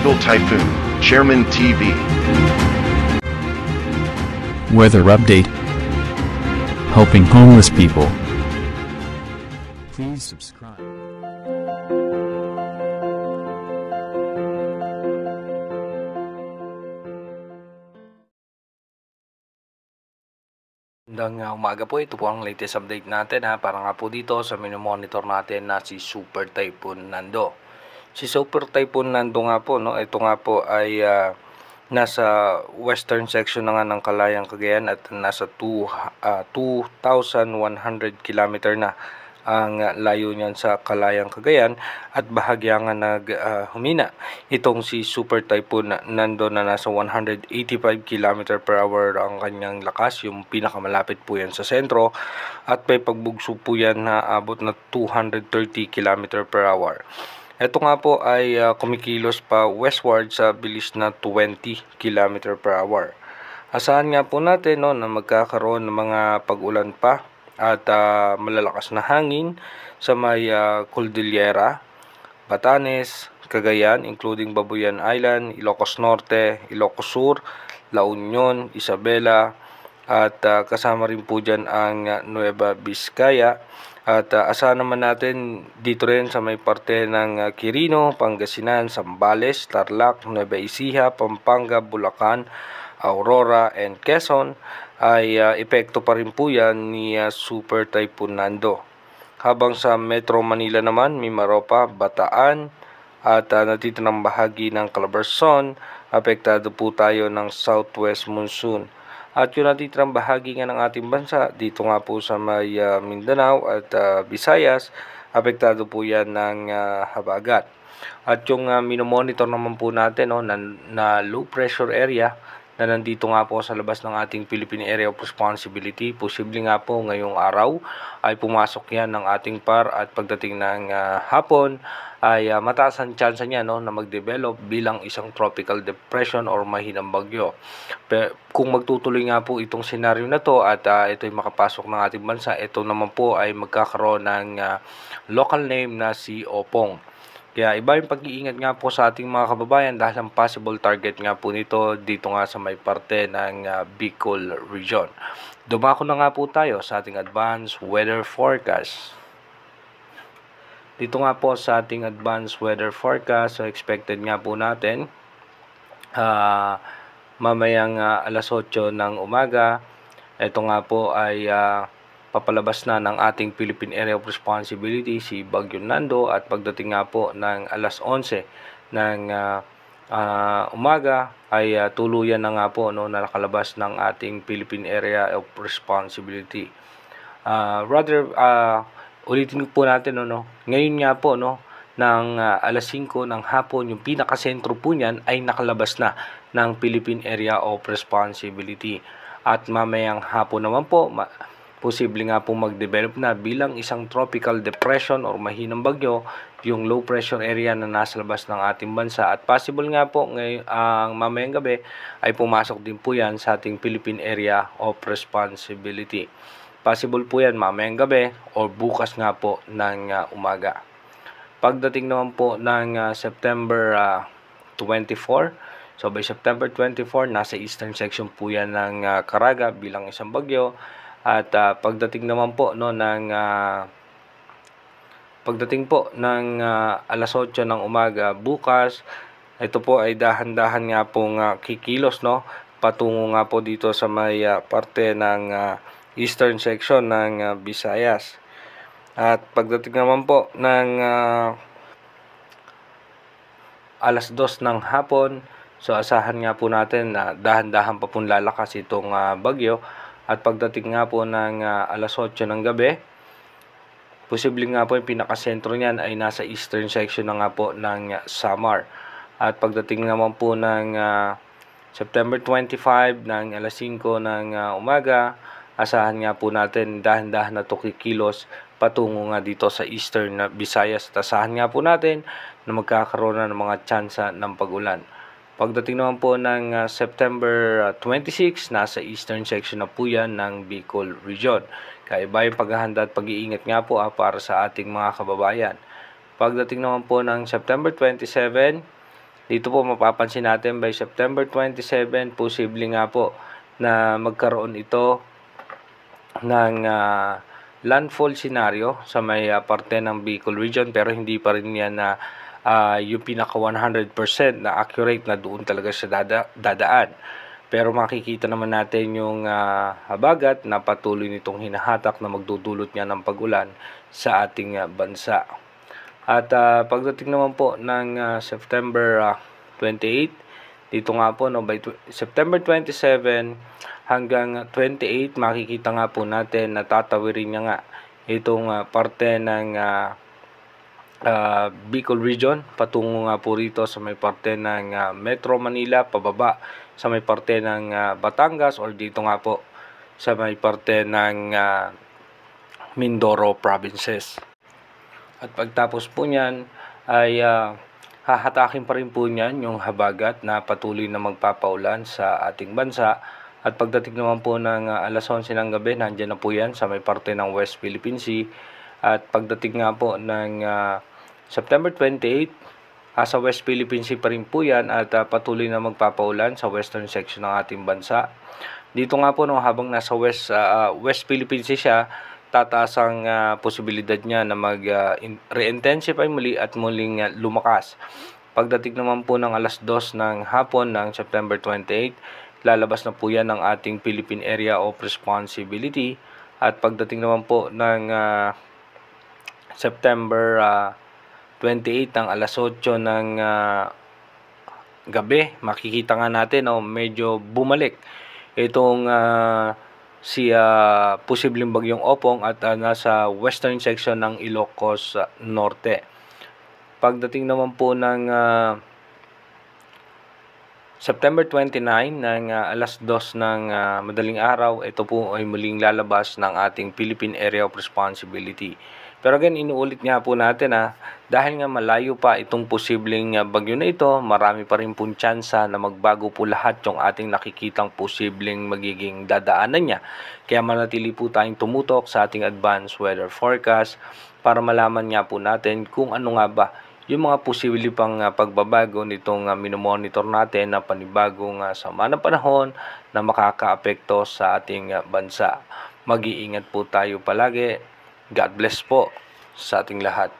Global Typhoon, Chairman TV. Weather update. Helping homeless people. Please subscribe. Magandang umaga po, ito po ang latest update natin para nga po dito sa monitor natin na si Super Typhoon Nando. Si Super Typhoon Nando nga po, no, ito nga po ay nasa western section na nga ng Kalayang Cagayan at nasa 2,100 km na ang layo niyan sa Kalayang Cagayan at bahagya nga humina itong si Super Typhoon Nando na nasa 185 km per hour ang kanyang lakas, yung pinakamalapit po yan sa sentro, at may pagbugso po yan na abot na 230 km per hour. Ito nga po ay kumikilos pa westward sa bilis na 20 km per hour. Asahan nga po natin, no, na magkakaroon ng mga pag-ulan pa at malalakas na hangin sa may Cordillera, Batanes, Cagayan, including Babuyan Island, Ilocos Norte, Ilocos Sur, La Union, Isabela, at kasama rin po dyan ang Nueva Vizcaya. At asahan naman natin dito rin sa may parte ng Quirino, Pangasinan, Zambales, Tarlac, Nueva Ecija, Pampanga, Bulacan, Aurora, and Quezon ay epekto pa rin po yan ni Super Typhoon Nando. Habang sa Metro Manila naman, Mimaropa, Bataan at natitirang bahagi ng Calabarzon, apektado po tayo ng southwest monsoon. At yung natitirang bahagi nga ng ating bansa, dito nga po sa may Mindanao at Visayas, apektado po yan ng habagat. At yung minomonitor naman po natin, no, na low pressure area na nandito nga po sa labas ng ating Philippine Area of Responsibility. Posible nga po ngayong araw ay pumasok yan ng ating PAR at pagdating ng hapon ay mataas ang chance niya, no, na mag-develop bilang isang tropical depression or mahinang bagyo. Pero kung magtutuloy nga po itong senaryo na to at ito ay makapasok ng ating bansa, ito naman po ay magkakaroon ng local name na si Opong. Kaya iba yung pag-iingat nga po sa ating mga kababayan dahil ang possible target nga po nito dito nga sa may parte ng Bicol region. Dumako na nga po tayo sa ating advanced weather forecast. Dito nga po sa ating advanced weather forecast, so expected nga po natin mamayang alas 8 ng umaga. Ito nga po ay papalabas na ng ating Philippine Area of Responsibility si Bagyo Nando at pagdating nga po ng alas 11 ng umaga ay tuluyan na nga po, no, na nakalabas ng ating Philippine Area of Responsibility. Ulitin po natin, no, ngayon nga po, no, ng alas 5 ng hapon, yung pinakasentro po niyan ay nakalabas na ng Philippine Area of Responsibility. At mamayang hapon naman po, posible nga po mag-develop na bilang isang tropical depression or mahinang bagyo yung low pressure area na nasa labas ng ating bansa. At possible nga po ang mamayang gabi ay pumasok din po yan sa ating Philippine Area of Responsibility. Possible po yan mamayang gabi o bukas nga po ng umaga. Pagdating naman po ng September 24, so by September 24, nasa eastern section po yan ng Caraga bilang isang bagyo. At pagdating naman po, no, ng alas 8 ng umaga bukas, ito po ay dahan-dahan nga pong kikilos, no, patungo nga po dito sa may parte ng eastern section ng Visayas. At pagdating naman po ng alas 2 ng hapon, so asahan nga po natin na dahan-dahan pa pong lalakas itong bagyo. At pagdating nga po ng alas 8 ng gabi, posible nga po yung pinakasentro niyan ay nasa eastern section na nga po ng Samar. At pagdating naman po ng September 25 ng alas 5 ng umaga, asahan nga po natin dahan-dahan na kikilos patungo nga dito sa eastern Visayas. At asahan nga po natin na magkakaroon na ng mga tsansa ng pag-ulan. Pagdating naman po ng September 26, nasa eastern section na po yan ng Bicol region. Kaya iba yung paghahanda at pag-iingat nga po para sa ating mga kababayan. Pagdating naman po ng September 27, Dito po mapapansin natin by September 27, posible nga po na magkaroon ito ng landfall scenario sa may parte ng Bicol region, pero hindi pa rin yan na yung pinaka 100% na accurate na doon talaga siya dadaan. Pero makikita naman natin yung habagat na patuloy nitong hinahatak na magdudulot niya ng pag-ulan sa ating bansa. At pagdating naman po ng September 28, dito nga po no, by September 27 hanggang 28, makikita nga po natin na tatawirin niya nga itong parte ng Bicol region, patungo nga po rito sa may parte ng Metro Manila, pababa sa may parte ng Batangas, or dito nga po sa may parte ng Mindoro provinces. At pagtapos po niyan ay hahatakin pa rin po niyan yung habagat na patuloy na magpapaulan sa ating bansa. At pagdating naman po ng alas 11 ng gabi, nandiyan na po yan sa may parte ng West Philippine Sea. At pagdating nga po ng September 28, sa West Philippine Sea pa rin po yan at patuloy na magpapaulan sa western section ng ating bansa. Dito nga po no, habang nasa West Philippine Sea siya, tataas ang posibilidad niya na mag-re-intensify muli at muling lumakas. Pagdating naman po ng alas 2 ng hapon ng September 28, lalabas na po yan ng ating Philippine Area of Responsibility. At pagdating naman po ng September 28 ng alas 8 ng gabi, makikita nga natin medyo bumalik itong si posibleng bagyong Opong at nasa western section ng Ilocos Norte. Pagdating naman po ng September 29 ng alas 2 ng madaling araw, ito po ay muling lalabas ng ating Philippine Area of Responsibility. Pero again, inuulit nga po natin dahil nga malayo pa itong posibleng bagyo na ito, marami pa rin pong tsansa na magbago po lahat yung ating nakikitang posibleng magiging dadaanan niya. Kaya manatili po tayong tumutok sa ating advanced weather forecast para malaman nga po natin kung ano nga ba yung mga posible pang pagbabago nitong minomonitor natin na panibagong sama ng panahon na makakaapekto sa ating bansa. Mag-iingat po tayo palagi. God bless po sa ating lahat.